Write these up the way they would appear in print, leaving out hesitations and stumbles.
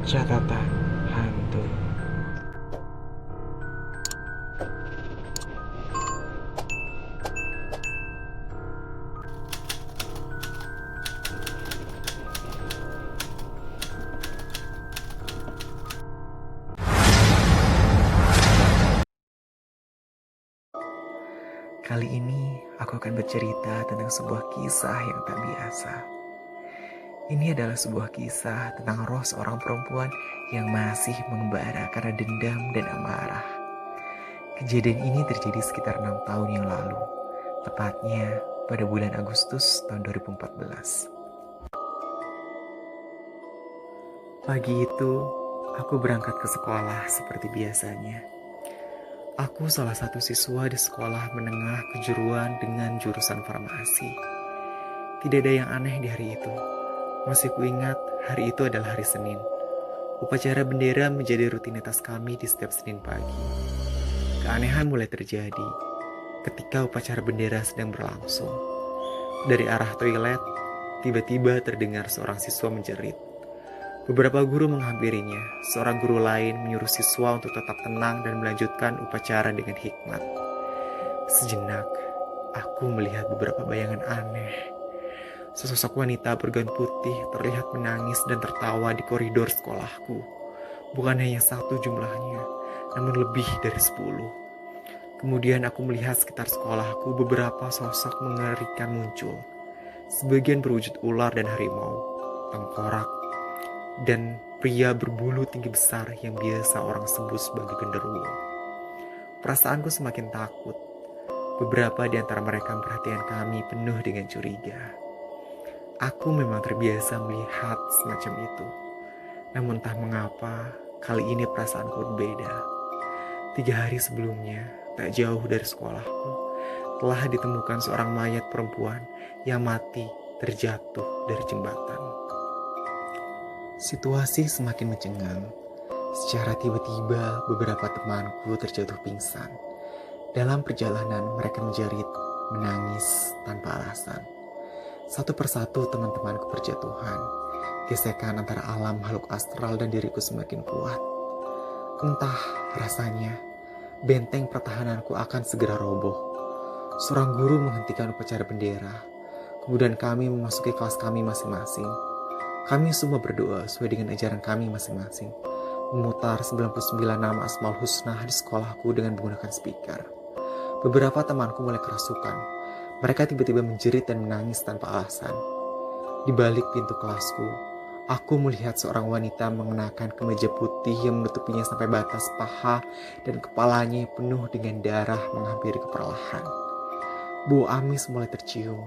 Catatan hantu. Kali ini aku akan bercerita tentang sebuah kisah yang tak biasa. Ini adalah sebuah kisah tentang roh seorang perempuan yang masih mengembara karena dendam dan amarah. Kejadian ini terjadi sekitar 6 tahun yang lalu, tepatnya pada bulan Agustus tahun 2014. Pagi itu, aku berangkat ke sekolah seperti biasanya. Aku salah satu siswa di sekolah menengah kejuruan dengan jurusan farmasi. Tidak ada yang aneh di hari itu. Masih kuingat, hari itu adalah hari Senin. Upacara bendera menjadi rutinitas kami di setiap Senin pagi. Keanehan mulai terjadi ketika upacara bendera sedang berlangsung. Dari arah toilet, tiba-tiba terdengar seorang siswa menjerit. Beberapa guru menghampirinya. Seorang guru lain menyuruh siswa untuk tetap tenang dan melanjutkan upacara dengan hikmat. Sejenak, aku melihat beberapa bayangan aneh. Sesosok wanita bergaun putih terlihat menangis dan tertawa di koridor sekolahku. Bukan hanya satu jumlahnya, namun lebih dari 10. Kemudian aku melihat sekitar sekolahku beberapa sosok mengerikan muncul. Sebagian berwujud ular dan harimau, tengkorak, dan pria berbulu tinggi besar yang biasa orang sebut sebagai genderuwo. Perasaanku semakin takut. Beberapa di antara mereka memperhatikan kami penuh dengan curiga. Aku memang terbiasa melihat semacam itu. Namun entah mengapa, kali ini perasaanku berbeda. 3 hari sebelumnya, tak jauh dari sekolahku, telah ditemukan seorang mayat perempuan yang mati terjatuh dari jembatan. Situasi semakin mencengam. Secara tiba-tiba, beberapa temanku terjatuh pingsan. Dalam perjalanan, mereka menjerit, menangis tanpa alasan. Satu persatu teman-temanku berjatuhan. Gesekan antara alam makhluk astral dan diriku semakin kuat. Entah rasanya, benteng pertahananku akan segera roboh. Seorang guru menghentikan upacara bendera. Kemudian kami memasuki kelas kami masing-masing. Kami semua berdoa sesuai dengan ajaran kami masing-masing. Memutar 99 nama Asmaul Husna di sekolahku dengan menggunakan speaker. Beberapa temanku mulai kerasukan. Mereka tiba-tiba menjerit dan menangis tanpa alasan. Di balik pintu kelasku, aku melihat seorang wanita mengenakan kemeja putih yang menutupinya sampai batas paha dan kepalanya penuh dengan darah menghampiri keperlahan. Bau amis mulai tercium.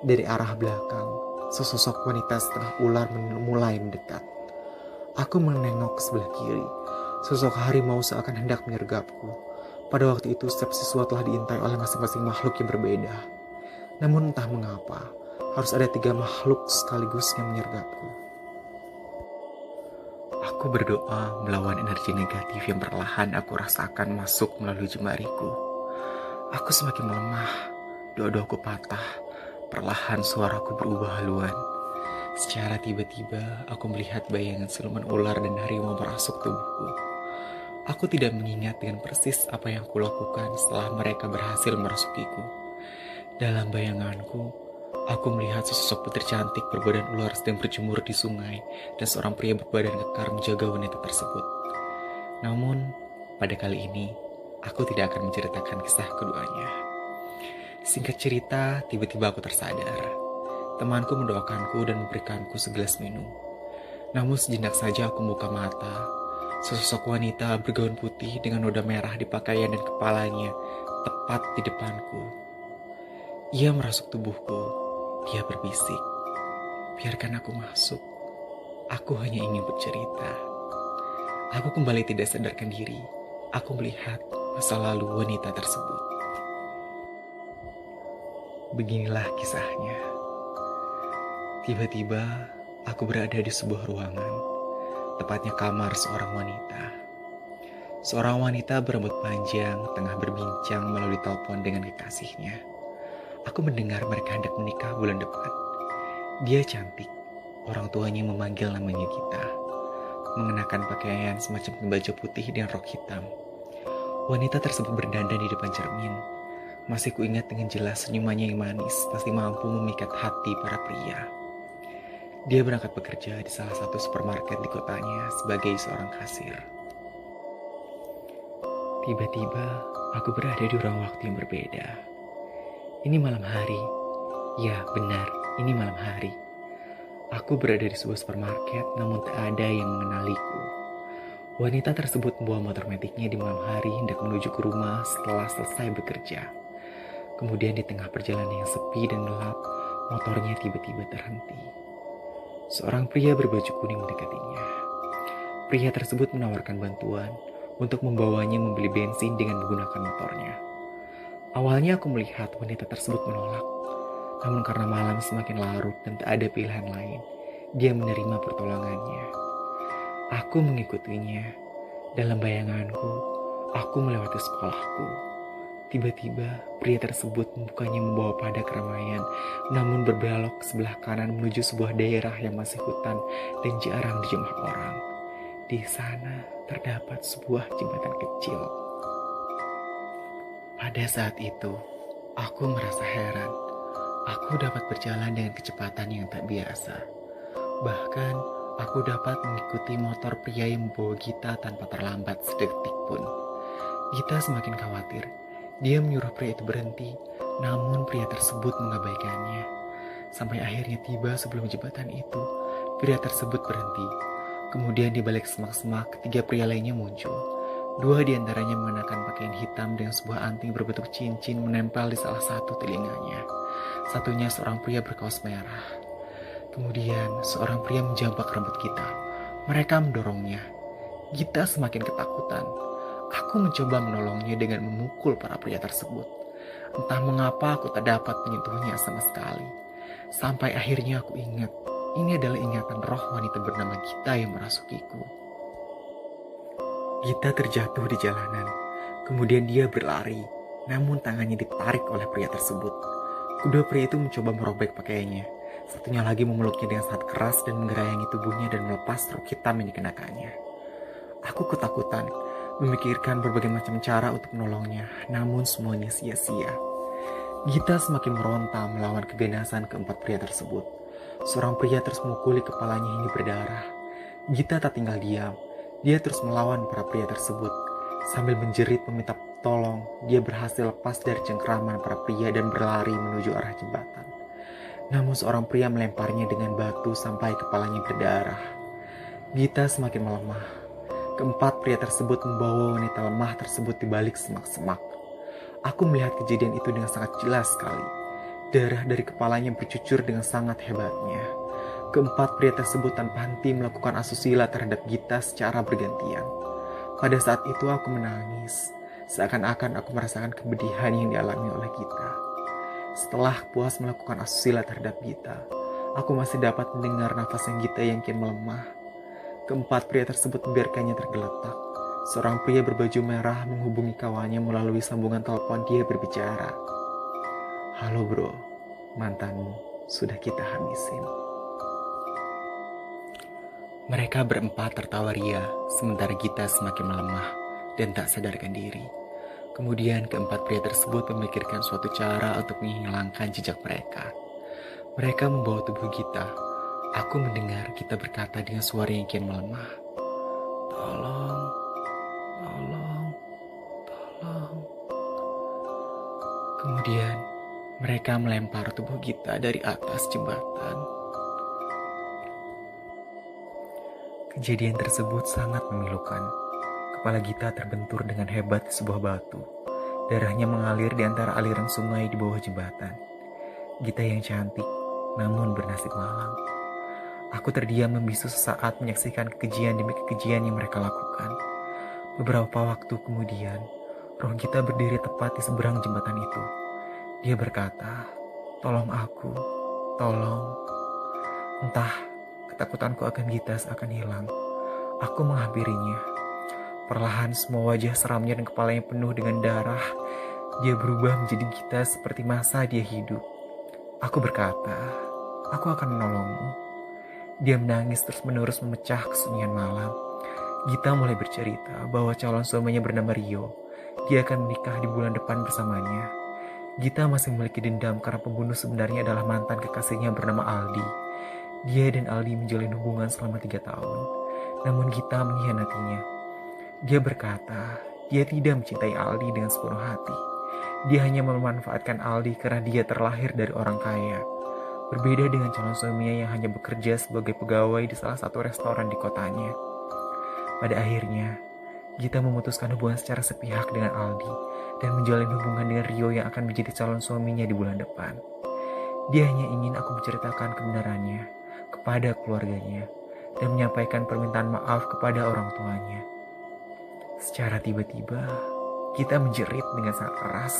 Dari arah belakang, sesosok wanita setengah ular mulai mendekat. Aku menengok ke sebelah kiri. Sosok harimau seakan hendak menyergapku. Pada waktu itu setiap siswa telah diintai oleh masing-masing makhluk yang berbeda. Namun entah mengapa, harus ada 3 makhluk sekaligus yang menyergapku. Aku berdoa melawan energi negatif yang perlahan aku rasakan masuk melalui jemariku. Aku semakin melemah, doa-doaku patah, perlahan suaraku berubah haluan. Secara tiba-tiba, aku melihat bayangan siluman ular dan harimau merasuk tubuhku. Aku tidak mengingat dengan persis apa yang kulakukan setelah mereka berhasil merasukiku. Dalam bayanganku, aku melihat sesosok putri cantik berbadan ular sedang berjemur di sungai dan seorang pria berbadan kekar menjaga wanita tersebut. Namun, pada kali ini, aku tidak akan menceritakan kisah keduanya. Singkat cerita, tiba-tiba aku tersadar. Temanku mendoakanku dan memberikanku segelas minum. Namun sejenak saja aku membuka mata. Sesosok wanita bergaun putih dengan noda merah di pakaian dan kepalanya tepat di depanku. Ia merasuk tubuhku. Dia berbisik, "Biarkan aku masuk. Aku hanya ingin bercerita." Aku kembali tidak sadarkan diri. Aku melihat masa lalu wanita tersebut. Beginilah kisahnya. Tiba-tiba, aku berada di sebuah ruangan, tepatnya kamar seorang wanita. Seorang wanita berambut panjang tengah berbincang melalui telepon dengan kekasihnya. Aku mendengar mereka hendak menikah bulan depan. Dia cantik, orang tuanya memanggil namanya Gita. mengenakan pakaian semacam kemeja putih dan rok hitam. Wanita tersebut berdandan di depan cermin. Masih kuingat dengan jelas senyumannya yang manis, pasti mampu memikat hati para pria. Dia berangkat bekerja di salah satu supermarket di kotanya sebagai seorang kasir. Tiba-tiba, aku berada di ruang waktu yang berbeda. Ini malam hari. Ya, benar, ini malam hari. Aku berada di sebuah supermarket, namun tak ada yang mengenaliku. Wanita tersebut membawa motor metiknya di malam hari hendak menuju ke rumah setelah selesai bekerja. Kemudian di tengah perjalanan yang sepi dan gelap, motornya tiba-tiba terhenti. Seorang pria berbaju kuning mendekatinya. Pria tersebut menawarkan bantuan untuk membawanya membeli bensin dengan menggunakan motornya. Awalnya aku melihat wanita tersebut menolak. Namun karena malam semakin larut dan tak ada pilihan lain, dia menerima pertolongannya. Aku mengikutinya. Dalam bayanganku, aku melewati sekolahku. Tiba-tiba, pria tersebut bukannya membawa pada keramaian, namun berbelok ke sebelah kanan menuju sebuah daerah yang masih hutan dan jarang dijamah orang. Di sana terdapat sebuah jembatan kecil. Pada saat itu, aku merasa heran. Aku dapat berjalan dengan kecepatan yang tak biasa. Bahkan, aku dapat mengikuti motor pria yang membawa Gita tanpa terlambat sedetik pun. Gita semakin khawatir. Dia menyuruh pria itu berhenti, namun pria tersebut mengabaikannya. Sampai akhirnya tiba sebelum jembatan itu, pria tersebut berhenti. Kemudian di balik semak-semak, ketiga pria lainnya muncul. Dua di antaranya mengenakan pakaian hitam dengan sebuah anting berbentuk cincin menempel di salah satu telinganya. Satunya seorang pria berkaos merah. Kemudian seorang pria menjambak rambut Gita. Mereka mendorongnya. Gita semakin ketakutan. Aku mencoba menolongnya dengan memukul para pria tersebut. Entah mengapa aku tak dapat menyentuhnya sama sekali. Sampai akhirnya aku ingat, ini adalah ingatan roh wanita bernama Gita yang merasukiku. Gita terjatuh di jalanan. Kemudian dia berlari, namun tangannya ditarik oleh pria tersebut. Kedua pria itu mencoba merobek pakaiannya. Satunya lagi memeluknya dengan sangat keras dan menggerayangi tubuhnya dan melepas rok hitam yang dikenakannya. Aku ketakutan, memikirkan berbagai macam cara untuk menolongnya, namun semuanya sia-sia. Gita semakin meronta melawan keganasan keempat pria tersebut. Seorang pria terus memukuli kepalanya hingga berdarah. Gita tak tinggal diam. Dia terus melawan para pria tersebut. Sambil menjerit meminta tolong, dia berhasil lepas dari cengkraman para pria dan berlari menuju arah jembatan. Namun seorang pria melemparnya dengan batu sampai kepalanya berdarah. Gita semakin melemah. Keempat pria tersebut membawa wanita lemah tersebut di balik semak-semak. Aku melihat kejadian itu dengan sangat jelas sekali. Darah dari kepalanya bercucur dengan sangat hebatnya. Keempat pria tersebut tanpa henti melakukan asusila terhadap Gita secara bergantian. Pada saat itu aku menangis. Seakan-akan aku merasakan kepedihan yang dialami oleh Gita. Setelah puas melakukan asusila terhadap Gita, aku masih dapat mendengar nafasnya Gita yang kian melemah. Keempat pria tersebut membiarkannya tergeletak. Seorang pria berbaju merah menghubungi kawannya melalui sambungan telepon. Dia berbicara. Halo bro, mantanmu sudah kita habisin. Mereka berempat tertawa ria, sementara Gita semakin melemah dan tak sadarkan diri. Kemudian keempat pria tersebut memikirkan suatu cara untuk menghilangkan jejak mereka. Mereka membawa tubuh Gita. Aku mendengar Gita berkata dengan suara yang kian melemah. Tolong, tolong, tolong. Kemudian mereka melempar tubuh Gita dari atas jembatan. Kejadian tersebut sangat memilukan. Kepala Gita terbentur dengan hebat di sebuah batu. Darahnya mengalir di antara aliran sungai di bawah jembatan. Gita yang cantik, namun bernasib malang. Aku terdiam membisu sesaat menyaksikan kekejian demi kekejian yang mereka lakukan. Beberapa waktu kemudian, roh Gita berdiri tepat di seberang jembatan itu. Dia berkata, "Tolong aku, tolong." Entah, ketakutanku akan Gita seakan hilang. Aku menghampirinya. Perlahan semua wajah seramnya dan kepalanya penuh dengan darah. Dia berubah menjadi Gita seperti masa dia hidup. Aku berkata, "Aku akan menolongmu." Dia menangis terus-menerus memecah kesunyian malam. Gita mulai bercerita bahwa calon suaminya bernama Rio. Dia akan menikah di bulan depan bersamanya. Gita masih memiliki dendam karena pembunuh sebenarnya adalah mantan kekasihnya bernama Aldi. Dia dan Aldi menjalin hubungan selama 3 tahun. Namun Gita mengkhianatinya. Dia berkata, dia tidak mencintai Aldi dengan sepenuh hati. Dia hanya memanfaatkan Aldi karena dia terlahir dari orang kaya. Berbeda dengan calon suaminya yang hanya bekerja sebagai pegawai di salah satu restoran di kotanya. Pada akhirnya, Gita memutuskan hubungan secara sepihak dengan Aldi dan menjalin hubungan dengan Rio yang akan menjadi calon suaminya di bulan depan. Dia hanya ingin aku menceritakan kebenarannya kepada keluarganya dan menyampaikan permintaan maaf kepada orang tuanya. Secara tiba-tiba, kita menjerit dengan sangat keras,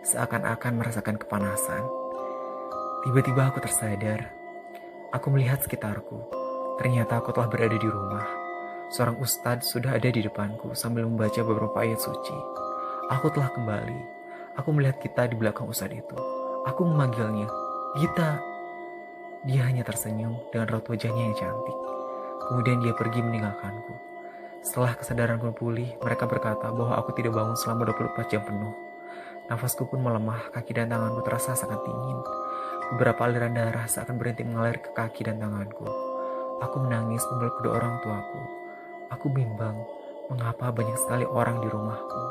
seakan-akan merasakan kepanasan. Tiba-tiba aku tersadar. Aku melihat sekitarku. Ternyata aku telah berada di rumah. Seorang ustadz sudah ada di depanku sambil membaca beberapa ayat suci. Aku telah kembali. Aku melihat Gita di belakang ustadz itu. Aku memanggilnya, Gita. Dia hanya tersenyum dengan raut wajahnya yang cantik. Kemudian dia pergi meninggalkanku. Setelah kesadaranku pulih, mereka berkata bahwa aku tidak bangun selama 24 jam penuh. Nafasku pun melemah, kaki dan tanganku terasa sangat dingin. Beberapa aliran darah seakan berhenti mengalir ke kaki dan tanganku. Aku menangis memeluk kedua orang tuaku. Aku bimbang, mengapa banyak sekali orang di rumahku.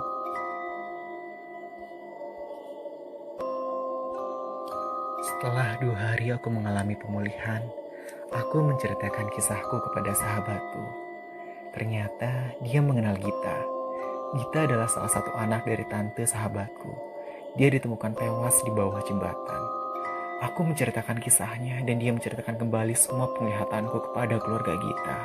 Setelah 2 hari aku mengalami pemulihan, aku menceritakan kisahku kepada sahabatku. Ternyata dia mengenal Gita. Gita adalah salah satu anak dari tante sahabatku. Dia ditemukan tewas di bawah jembatan. Aku menceritakan kisahnya dan dia menceritakan kembali semua penglihatanku kepada keluarga Gita.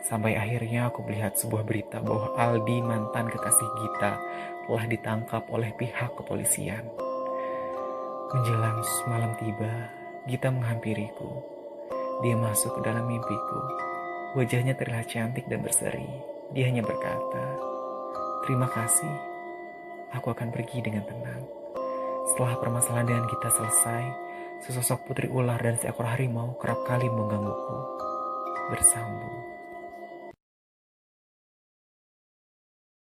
Sampai akhirnya aku melihat sebuah berita bahwa Aldi, mantan kekasih Gita, telah ditangkap oleh pihak kepolisian. Menjelang malam tiba, Gita menghampiriku. Dia masuk ke dalam mimpiku. Wajahnya terlihat cantik dan berseri. Dia hanya berkata, "Terima kasih. Aku akan pergi dengan tenang." Setelah permasalahan dengan Gita selesai, sesosok putri ular dan seekor harimau kerap kali menggangguku. Bersambung.